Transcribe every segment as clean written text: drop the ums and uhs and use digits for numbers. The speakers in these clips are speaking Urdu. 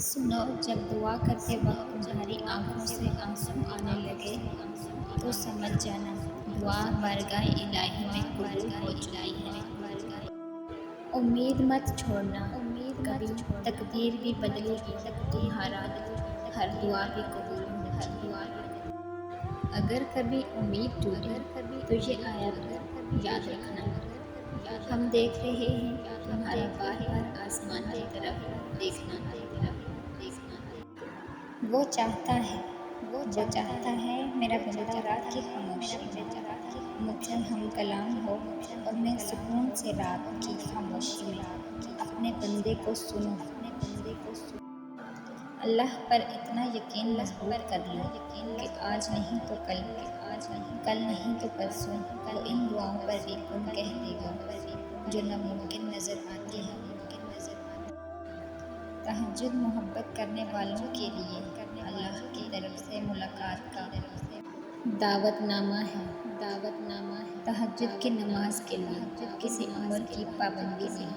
سنو، جب دعا کرتے وقت تمہاری آنکھوں سے آنسو آنے لگے تو سمجھ جانا دعا بارگاہ الہی میں قبول ہو چکی ہے۔ امید مت چھوڑنا، کبھی تقدیر بھی بدلے گی، تمہارا ہر دعا بھی قبول ہوگی۔ اگر کبھی امید ٹوٹے تو یہ آیت یاد رکھنا، ہم دیکھ رہے ہیں تمہارا بار بار آسمان کی طرف دیکھنا۔ وہ چاہتا ہے میرا بندہ رات کی خاموشی میں مجھ سے ہم کلام ہو، اور میں سکون سے رات کی خاموشی میں اپنے بندے کو سنوں۔ اللہ پر اتنا یقین مضبوط کر لو کہ آج نہیں تو کل، کل نہیں تو پرسوں وہ ان دعاؤں پر بھی کن کہہ دے گا جو ناممکن نظر آتی ہیں۔ تہجد محبت کرنے والوں کے لیے اللہ کی طرف سے ملاقات کا دعوت نامہ ہے۔ تہجد کی نماز کے لیے کسی عمر کی پابندی نہیں۔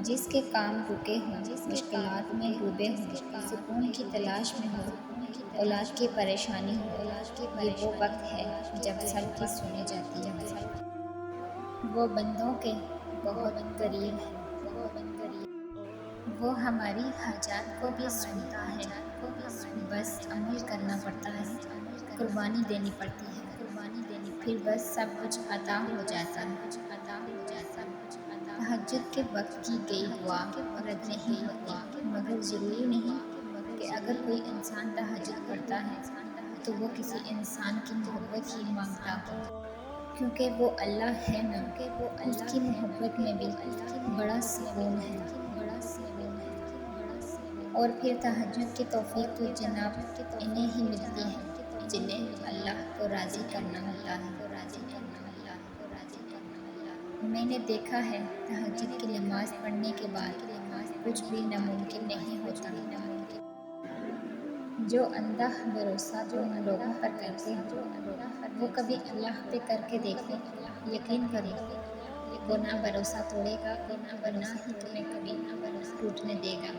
جس کے کام رکے ہوں، مشکلات میں ڈوبے ہوں، سکون کی تلاش میں ہو، اولاد کی پریشانی ہو، یہ وہ وقت ہے جب سب کی سنی جاتی ہے۔ وہ بندوں کے بہت قریب ہے، وہ ہماری حاجات کو بھی سنتا ہے، بس عمل کرنا پڑتا ہے، قربانی دینی پڑتی ہے، پھر بس سب کچھ عطا ہو جاتا ہے۔ تہجد کے وقت کی گئی دعا رد نہیں ہوتی، مگر ضروری نہیں کہ اگر کوئی انسان تہجد پڑھتا ہے تو وہ کسی انسان کی محبت ہی مانگتا ہو، کیونکہ وہ اللہ ہے نا، اس کی محبت میں بھی بڑا سکون ہے۔ اور پھر تہجد کی توفیق تو جناب انہیں ہی ملتی ہے جنہیں اللہ کو راضی کرنا ہوتا ہے۔ میں نے دیکھا ہے تہجد کی نماز پڑھنے کے بعد کچھ بھی ناممکن نہیں ہوتا۔ جو اندھا بھروسہ تم لوگوں پر کرتے ہو وہ کبھی اللہ پہ کر کے دیکھو، یقین کرو وہ نہ بھروسہ توڑے گا اور نہ ہی تمہیں کبھی ٹوٹنے دے گا۔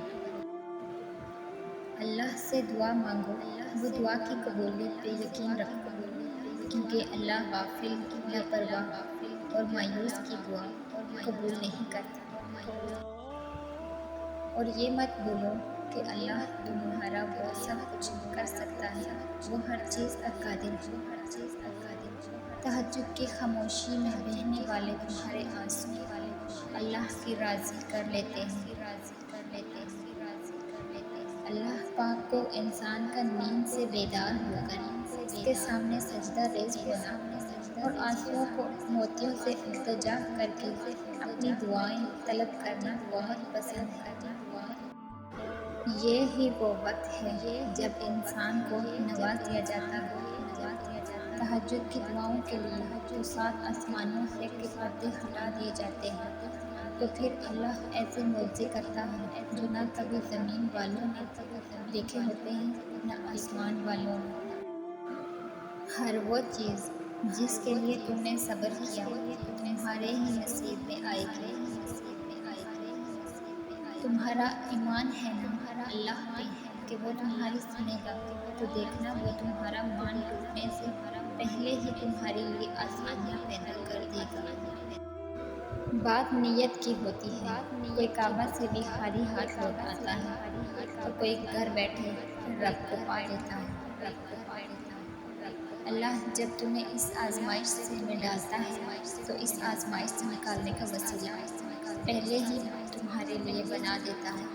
اللہ سے دعا مانگو، وہ دعا کی قبولیت پہ یقین رکھو، کیونکہ اللہ غافل، لاپرواہ اور مایوس کی دعا قبول نہیں کرتا۔ اور یہ مت بھولو کہ اللہ تمہارا وہ سب کچھ کر سکتا ہے، وہ ہر چیز پر قادر ہے۔ تہجد کی خاموشی میں بہنے والے تمہارے آنسو اللہ کی راضی کر لیتے ہیں۔ اللہ پاک کو انسان کا نیند سے بیدار ہو کر اس کے سامنے سجدہ ریز ہونا اور آنسوؤں کو موتیوں سے التجا کر کے اپنی دعائیں طلب کرنا بہت پسند ہے۔ یہ ہی وہ وقت ہے جب انسان کو نواز دیا جاتا ہے۔ تہجد کی دعاؤں کے لیے تو 7 آسمانوں سے کے پردے ہٹا دیے جاتے ہیں، تو پھر اللہ ایسے معجزے کرتا ہے جو نہ کبھی زمین والوں نے دیکھے ہوتے ہیں نہ آسمان والوں نے۔ ہر وہ چیز جس کے لیے تم نے صبر کیا تمہارے ہی نصیب میں آئے گی۔ تمہارا ایمان ہے نا اللہ پہ کہ وہ تمہاری سنے گا، تو دیکھنا وہ تمہارا مان ٹوٹنے سے پہلے ہی تمہارے لیے آسانیاں پیدا کر دے گا۔ بات نیت کی ہوتی ہے، کوئی کعبہ سے بھی خالی ہاتھ لوٹ آتا ہے تو کوئی گھر بیٹھے رب کو پا لیتا ہے۔ اللہ جب تمہیں اس آزمائش میں ڈالتا ہے تو اس آزمائش سے نکالنے کا وسیلہ پہلے ہی تمہارے لیے بنا دیتا ہے۔